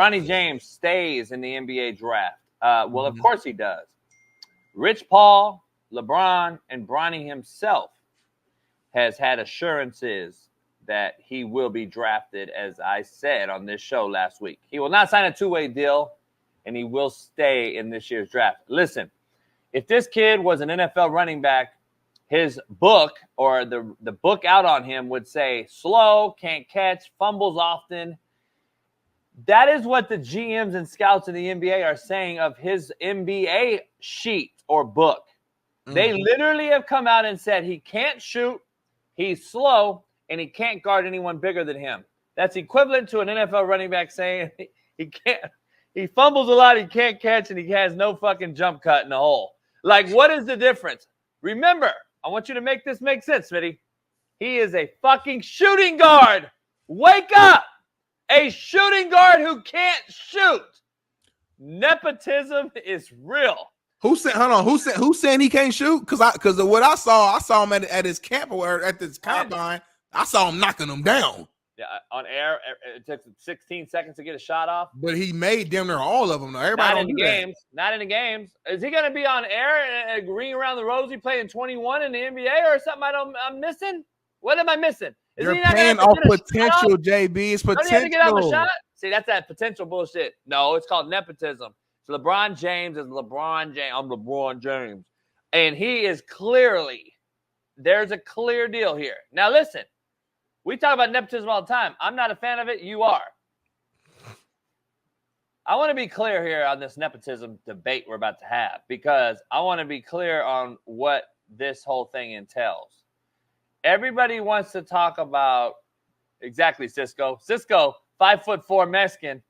Bronny James stays in the NBA draft. Well, of course he does. Rich Paul, LeBron, and Bronny himself has had assurances that he will be drafted, as I said on this show last week. He will not sign a two-way deal, and he will stay in this year's draft. Listen, if this kid was an NFL running back, his book or the book out on him would say slow, can't catch, fumbles often. That is what the GMs and scouts in the NBA are saying of his NBA sheet or book. They literally have come out and said he can't shoot, he's slow, and he can't guard anyone bigger than him. That's equivalent to an NFL running back saying he fumbles a lot, he can't catch, and he has no fucking jump cut in the hole. Like, what is the difference? Remember, I want you to make this make sense, Smitty. He is a fucking shooting guard. Wake up! A shooting guard who can't shoot. Nepotism is real. Who's saying he can't shoot? Because of what I saw him at his camp or at this combine. I saw him knocking them down. Yeah, on air, it took 16 seconds to get a shot off. But he made damn near all of them. Everybody not in the games. Not in the games. Is he going to be on air and ring around the rosy playing 21 in the NBA or something I'm missing? What am I missing? You're paying off potential, JB. It's potential. Don't you have to get off a shot? See, that's that potential bullshit. No, it's called nepotism. So LeBron James is LeBron James. I'm LeBron James. And he is clearly, there's a clear deal here. Now, listen, we talk about nepotism all the time. I'm not a fan of it. You are. I want to be clear here on this nepotism debate we're about to have because I want to be clear on what this whole thing entails. Everybody wants to talk about exactly Cisco. Cisco, 5'4" Mexican,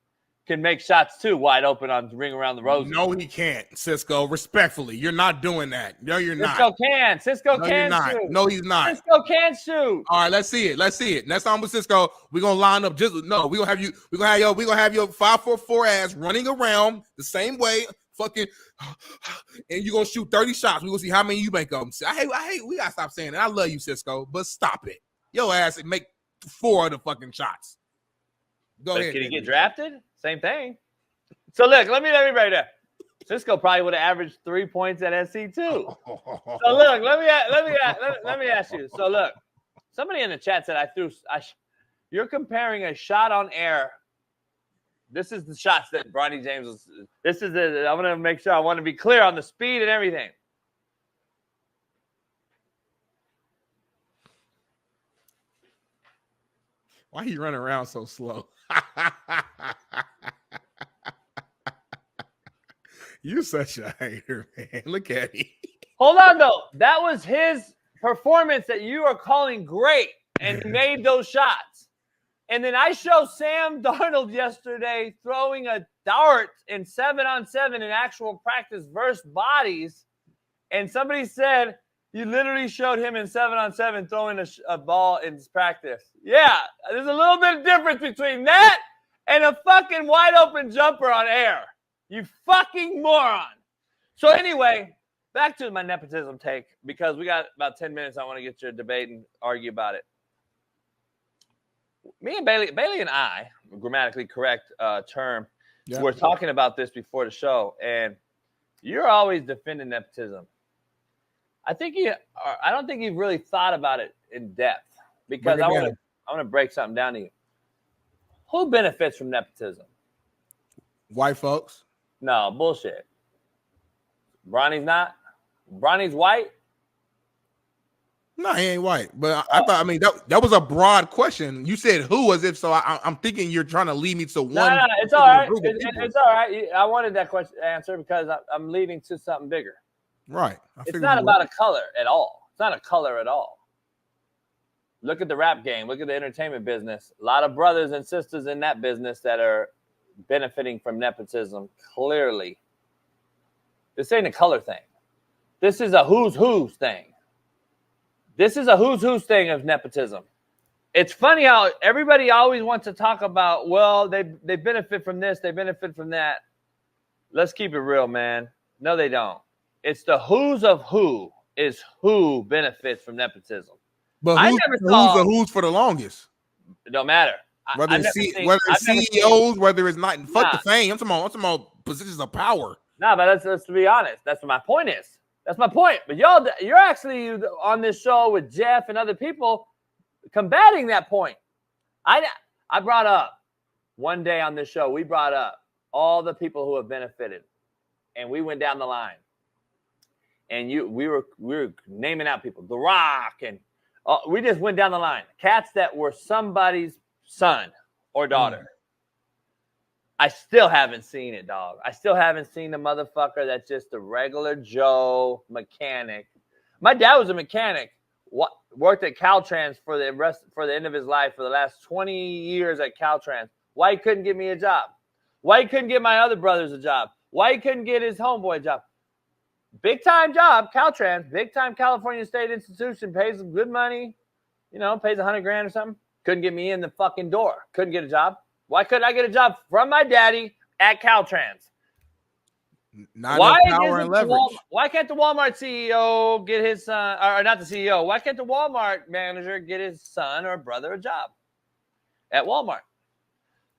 can make shots too, wide open on ring around the rosy. No, he can't, Cisco. Respectfully, you're not doing that. No, you're not. Cisco can shoot. No, he's not. Cisco can shoot. All right, let's see it. Next time with Cisco, we're gonna line up. We're gonna have your 5'4" ass running around the same way. Fucking, and you're gonna shoot 30 shots. We're gonna see how many you make of them. I hate, we gotta stop saying it. I love you, Cisco, but stop it. Your ass and make 4 of the fucking shots. Go ahead. Can he get drafted? Same thing. So look, let me break that. Cisco probably would have averaged 3 points at SC too. So look, let me ask you. So look, somebody in the chat said you're comparing a shot on air. This is the shots that Bronny James was. I want to make sure. I want to be clear on the speed and everything. Why are you running around so slow? You such a hater, man. Look at him. Hold on, though. That was his performance that you are calling great, and he made those shots. And then I showed Sam Darnold yesterday throwing a dart in 7-on-7 in actual practice versus bodies. And somebody said, you literally showed him in 7-on-7 throwing a ball in practice. Yeah, there's a little bit of difference between that and a fucking wide open jumper on air. You fucking moron. So anyway, back to my nepotism take, because we got about 10 minutes. I want to get your debate and argue about it. Me and Bailey and I, grammatically correct term, we're talking about this before the show, and you're always defending nepotism. I don't think you've really thought about it in depth, because I want to break something down to you. Who benefits from nepotism? White folks. No, bullshit. Bronny's not. Bronny's white. No, he ain't white. But I thought, that was a broad question. You said who, as if so. I'm thinking you're trying to lead me to one. No, it's all right. It's all right. I wanted that question answered because I'm leading to something bigger. Right. It's not about a color at all. It's not a color at all. Look at the rap game. Look at the entertainment business. A lot of brothers and sisters in that business that are benefiting from nepotism. Clearly, this ain't a color thing. This is a who's thing. This is a who's thing of nepotism. It's funny how everybody always wants to talk about, well, they benefit from this, they benefit from that. Let's keep it real, man. No, they don't. It's the who's of who is who benefits from nepotism. But who's the who's for the longest? It don't matter. Whether it's CEOs, whether it's not, fuck the fame. I'm talking about positions of power. No, but let's be honest. That's what my point is. That's my point. But you're actually on this show with Jeff and other people combating that point. I brought up one day on this show, we brought up all the people who have benefited, and we went down the line. And we were naming out people, The Rock, and we just went down the line. Cats that were somebody's son or daughter. I still haven't seen it, dog. I still haven't seen the motherfucker that's just a regular Joe mechanic. My dad was a mechanic. Worked at Caltrans for the end of his life for the last 20 years at Caltrans. Why he couldn't get me a job? Why he couldn't get my other brothers a job? Why he couldn't get his homeboy a job? Big time job, Caltrans, big time California State institution, pays good money, pays $100,000 or something. Couldn't get me in the fucking door. Couldn't get a job. Why couldn't I get a job from my daddy at Caltrans? Why can't the Walmart CEO get his son, or not the CEO? Why can't the Walmart manager get his son or brother a job at Walmart?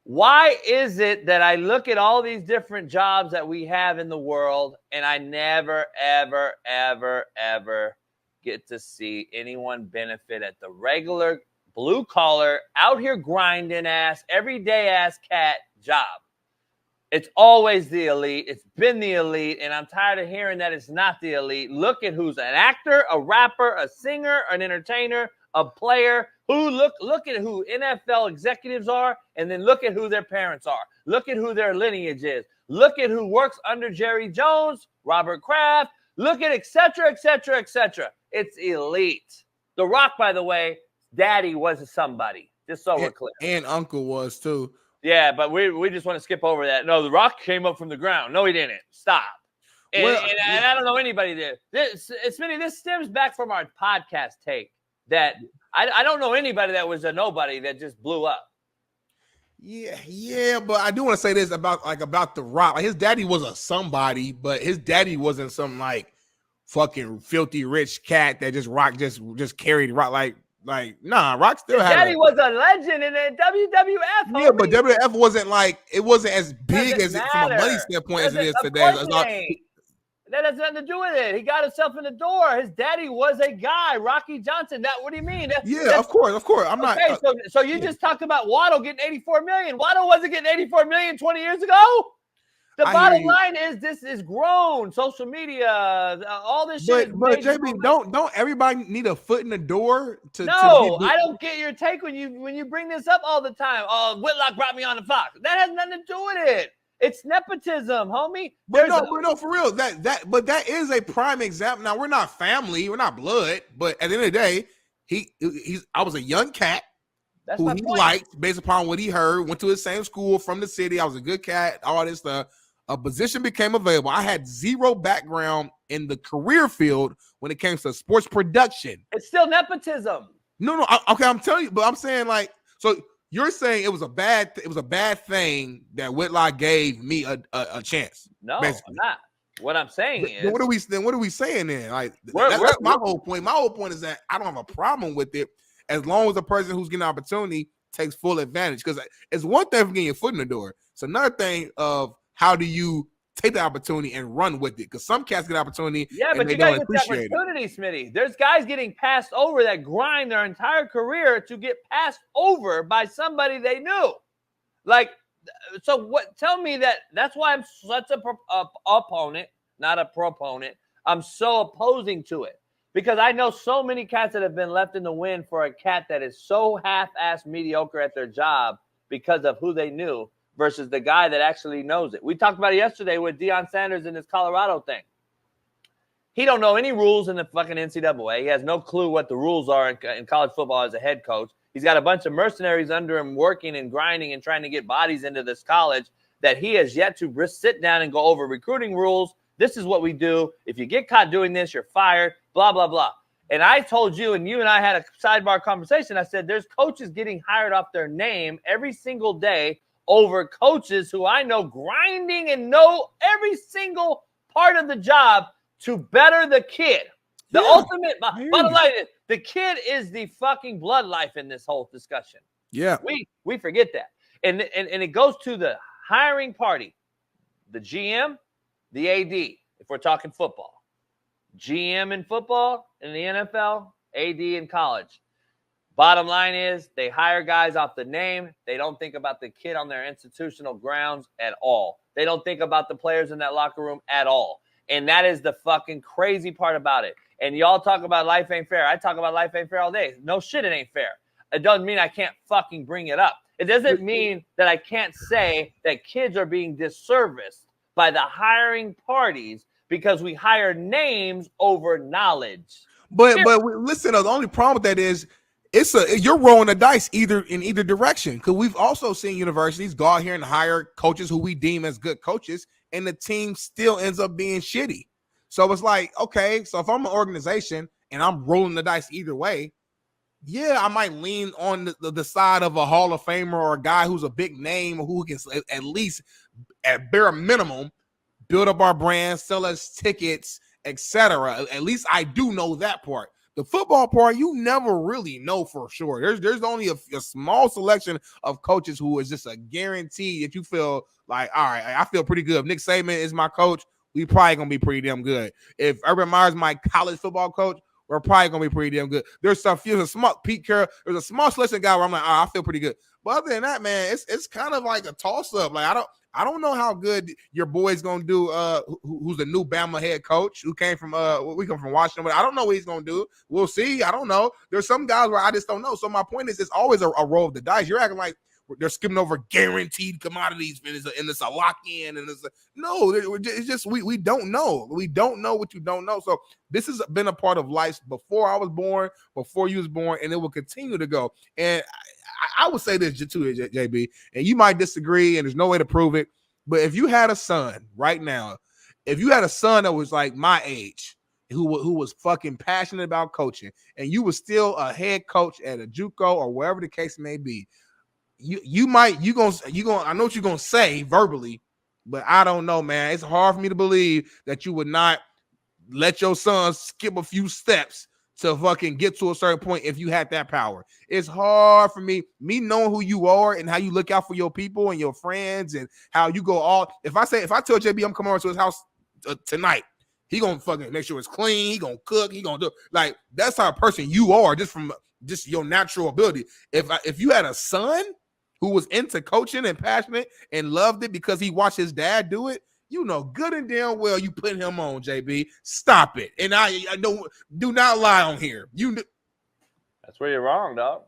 Why is it that I look at all these different jobs that we have in the world and I never, ever, ever, ever get to see anyone benefit at the regular blue collar, out here grinding ass, everyday ass cat job? It's always the elite. It's been the elite, and I'm tired of hearing that it's not the elite. Look at who's an actor, a rapper, a singer, an entertainer, a player. Look at who NFL executives are, and then look at who their parents are. Look at who their lineage is. Look at who works under Jerry Jones, Robert Kraft. Look at et cetera, et cetera, et cetera. It's elite. The Rock, by the way, daddy was somebody, just so we're clear. And uncle was too. Yeah, but we just want to skip over that. No, The Rock came up from the ground. No, he didn't. Stop. And I don't know anybody there. This stems back from our podcast take that I don't know anybody that was a nobody that just blew up. Yeah, but I do want to say this about The Rock. Like, his daddy was a somebody, but his daddy wasn't some like fucking filthy rich cat that just carried Rock nah, Rock still had. Daddy was a legend in the WWF. Yeah, but WWF wasn't as big as it from a money standpoint as it is today. That has nothing to do with it. He got himself in the door. His daddy was a guy, Rocky Johnson. What do you mean? Of course. I'm not. Okay, so you just talked about Waddle getting $84 million. Waddle wasn't getting $84 million 20 years ago. The bottom line is this is grown. Social media, all this shit. But JB, don't everybody need a foot in the door to? No, I don't get your take when you bring this up all the time. Oh, Whitlock brought me on the Fox. That has nothing to do with it. It's nepotism, homie. But no, for real. That is a prime example. Now, we're not family, we're not blood, but at the end of the day, I was a young cat who he liked based upon what he heard, went to his same school from the city. I was a good cat, all this stuff. A position became available. I had zero background in the career field when it came to sports production. It's still nepotism. No, okay, I'm telling you, but I'm saying so you're saying it was a bad thing that Whitlock gave me a chance. No, basically. I'm not. What I'm saying is, what are we saying then? Like, that's my whole point. My whole point is that I don't have a problem with it as long as the person who's getting an opportunity takes full advantage. Because it's one thing for getting your foot in the door. It's another thing of how do you take the opportunity and run with it? Because some cats get opportunity. Yeah, but you got to get the opportunity, Smitty. There's guys getting passed over that grind their entire career to get passed over by somebody they knew. So what? Tell me that's why I'm such a opponent, not a proponent. I'm so opposing to it because I know so many cats that have been left in the wind for a cat that is so half-assed mediocre at their job because of who they knew versus the guy that actually knows it. We talked about it yesterday with Deion Sanders and his Colorado thing. He don't know any rules in the fucking NCAA. He has no clue what the rules are in college football as a head coach. He's got a bunch of mercenaries under him working and grinding and trying to get bodies into this college that he has yet to sit down and go over recruiting rules. This is what we do. If you get caught doing this, you're fired, blah, blah, blah. And I told you, and you and I had a sidebar conversation. I said, there's coaches getting hired off their name every single day over coaches who I know grinding and know every single part of the job to better the kid. The ultimate bottom line is the kid is the fucking blood life in this whole discussion. Yeah. We forget that. And it goes to the hiring party, the GM, the AD, if we're talking football. GM in football, in the NFL, AD in college. Bottom line is they hire guys off the name. They don't think about the kid on their institutional grounds at all. They don't think about the players in that locker room at all. And that is the fucking crazy part about it. And y'all talk about life ain't fair. I talk about life ain't fair all day. No shit, it ain't fair. It doesn't mean I can't fucking bring it up. It doesn't mean that I can't say that kids are being disserviced by the hiring parties because we hire names over knowledge. But listen, the only problem with that is you're rolling the dice in either direction. Because we've also seen universities go out here and hire coaches who we deem as good coaches, and the team still ends up being shitty. So it's like, okay, so if I'm an organization and I'm rolling the dice either way, yeah, I might lean on the side of a Hall of Famer or a guy who's a big name who can at least, at bare minimum, build up our brand, sell us tickets, etc. At least I do know that part. The football part, you never really know for sure. There's only a small selection of coaches who is just a guarantee that you feel like, all right, I feel pretty good. If Nick Saban is my coach, we probably going to be pretty damn good. If Urban Meyer's my college football coach, we're probably going to be pretty damn good. There's a small Pete Carroll. There's a small selection guy where I'm like, I feel pretty good. But other than that, man, it's kind of like a toss-up. Like, I don't know how good your boy's gonna do. Who's the new Bama head coach? Who came from we come from Washington, but I don't know what he's gonna do. We'll see. I don't know. There's some guys where I just don't know. So my point is, it's always a roll of the dice. You're acting like they're skipping over guaranteed commodities, and it's a lock in, and it's just we don't know. We don't know what you don't know. So this has been a part of life before I was born, before you was born, and it will continue to go. And I would say this too, JB, and you might disagree, and there's no way to prove it. But if you had a son right now, if you had a son that was like my age, who was fucking passionate about coaching, and you were still a head coach at a JUCO or wherever the case may be, you gonna I know what you're gonna say verbally, but I don't know, man. It's hard for me to believe that you would not let your son skip a few steps to fucking get to a certain point if you had that power. It's hard for me knowing who you are and how you look out for your people and your friends and how you go all. If I tell JB I'm coming over to his house tonight, he gonna fucking make sure it's clean. He gonna cook. He gonna do like that's how a person you are just from just your natural ability. If you had a son who was into coaching and passionate and loved it because he watched his dad do it, you know good and damn well you put him on, JB. Stop it. And I don't do not lie on here. That's where you're wrong, dog.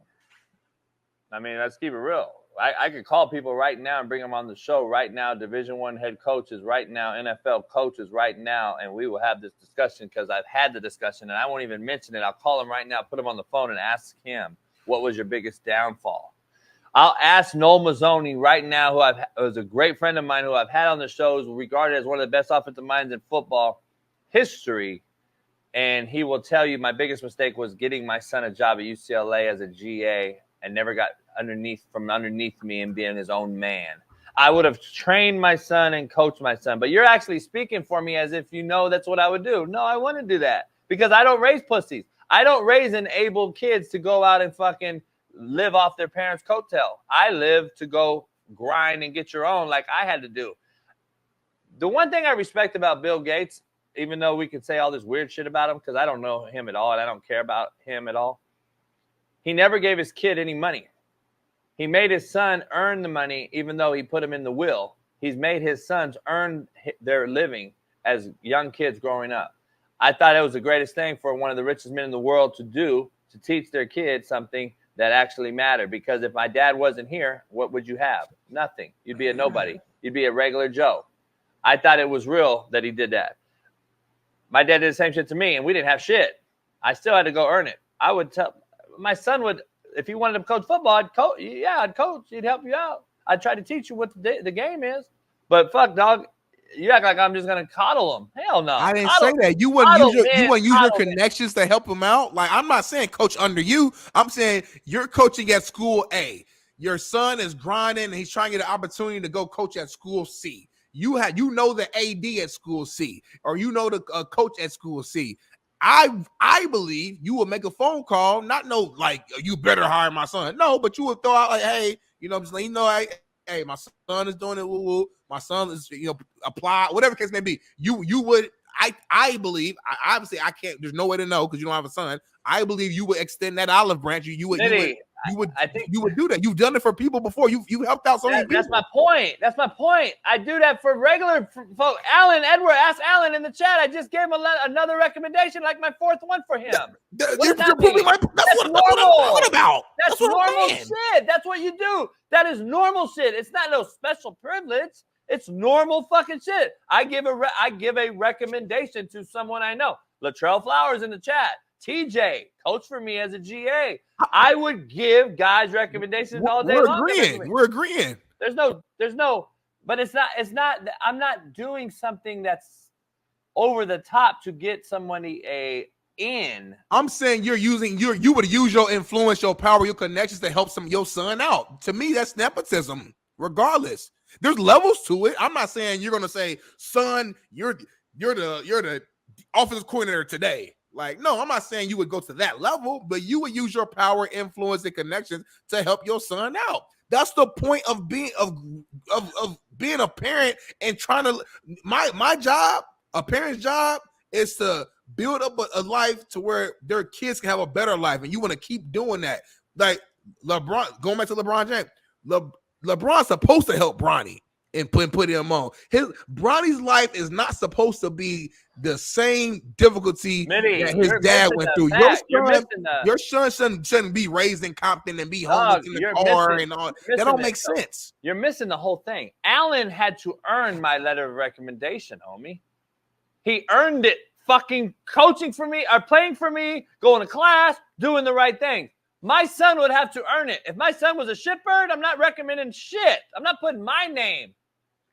I mean, let's keep it real. I could call people right now and bring them on the show right now, Division I head coaches right now, NFL coaches right now, and we will have this discussion because I've had the discussion and I won't even mention it. I'll call him right now, put him on the phone and ask him, what was your biggest downfall? I'll ask Noel Mazzoni right now, who was a great friend of mine who I've had on the shows, regarded as one of the best offensive minds in football history. And he will tell you my biggest mistake was getting my son a job at UCLA as a GA and never got underneath me and being his own man. I would have trained my son and coached my son. But you're actually speaking for me as if you know that's what I would do. No, I wouldn't do that because I don't raise pussies. I don't raise enabled kids to go out and fucking live off their parents' coattail. I live to go grind and get your own like I had to do. The one thing I respect about Bill Gates, even though we could say all this weird shit about him because I don't know him at all and I don't care about him at all, he never gave his kid any money. He made his son earn the money even though he put him in the will. He's made his sons earn their living as young kids growing up. I thought it was the greatest thing for one of the richest men in the world to do, to teach their kids something that actually mattered. Because if my dad wasn't here, what would you have? Nothing. You'd be a nobody. You'd be a regular Joe. I thought it was real that he did that. My dad did the same shit to me, and we didn't have shit. I still had to go earn it. I would tell my son would, if he wanted to coach football, I'd coach. Yeah, I'd coach. He'd help you out. I'd try to teach you what the game is. But fuck, dog, you act like I'm just gonna coddle him. Hell no. I didn't say that. You wouldn't use your connections to help him out. Like, I'm not saying coach under you. I'm saying you're coaching at school A. Your son is grinding and he's trying to get an opportunity to go coach at school C. You know the AD at school C, or you know the coach at school C. I believe you would make a phone call, not no like you better hire my son. No, but you would throw out like, hey, just like hey, my son is doing it. Woo woo. My son is apply whatever case may be. You would. I believe. Obviously, I can't. There's no way to know because you don't have a son. I believe you would extend that olive branch. You would do that. You've done it for people before. You helped out so many people. That's my point. I do that for regular folks. Ask Alan in the chat. I just gave him another recommendation, like my fourth one for him. That's what I'm talking about. That's normal shit. That's what you do. That is normal shit. It's not no special privilege. It's normal fucking shit. I give a recommendation to someone I know. Latrell Flowers in the chat. TJ, coach for me as a GA. I would give guys recommendations all day long. We're agreeing. There's no, but it's not, I'm not doing something that's over the top to get somebody in. I'm saying you would use your influence, your power, your connections to help your son out. To me, that's nepotism, regardless. There's levels to it. I'm not saying you're gonna say, son, you're the offensive coordinator today. Like, no, I'm not saying you would go to that level, but you would use your power, influence, and connections to help your son out. That's the point of being a parent and trying to. My job, a parent's job, is to build up a life to where their kids can have a better life, and you want to keep doing that. Like LeBron, going back to LeBron James, LeBron's supposed to help Bronny and put him on. Bronny's life is not supposed to be the same difficulty that his dad went through. Your son shouldn't be raised in Compton and be homeless in the car and all. That don't make sense. You're missing the whole thing. Allen had to earn my letter of recommendation, homie. He earned it. Fucking coaching for me, or playing for me, going to class, doing the right thing. My son would have to earn it. If my son was a shitbird, I'm not recommending shit. I'm not putting my name.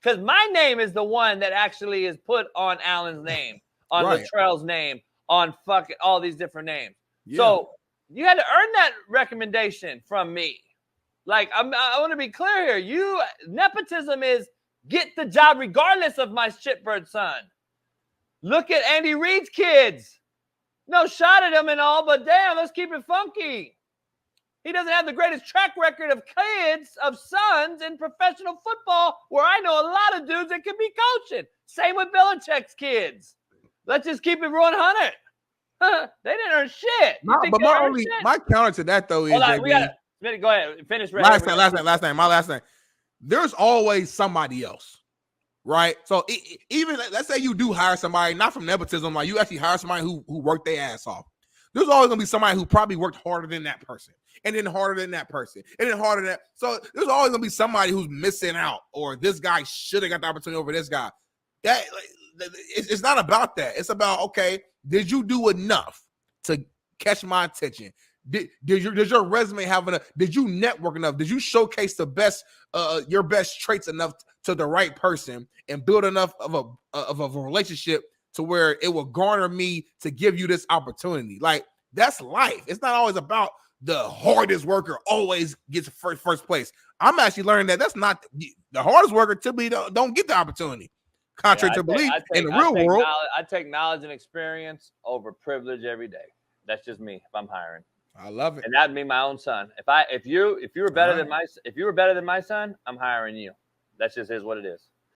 Because my name is the one that actually is put on Allen's name, on Latrell's name, on fucking all these different names. Yeah. So you had to earn that recommendation from me. Like, I want to be clear here. Nepotism is get the job regardless of my shitbird son. Look at Andy Reid's kids. No shot at him and all, but damn, let's keep it funky. He doesn't have the greatest track record of sons in professional football, where I know a lot of dudes that could be coaching. Same with Belichick's kids. Let's just keep it 100. They didn't earn shit. My counter to that though is Smitty, go ahead. Finish. Last thing. My last thing. There's always somebody else, right? So even let's say you do hire somebody, not from nepotism, like you actually hire somebody who worked their ass off. There's always gonna be somebody who probably worked harder than that person, and then harder than that person, and then harder than that. So there's always gonna be somebody who's missing out, or this guy should have got the opportunity over this guy. That it's not about that. It's about, okay, did you do enough to catch my attention? Did your resume have enough? Did you network enough? Did you showcase the best your best traits enough to the right person and build enough of a relationship to where it will garner me to give you this opportunity? Like, that's life. It's not always about the hardest worker always gets first place. I'm actually learning that that's not the hardest worker typically don't get the opportunity. Contrary to belief, in the real world, I take knowledge and experience over privilege every day. That's just me. If I'm hiring, I love it, and that'd be my own son. If you were better than my son, I'm hiring you. That's just what it is.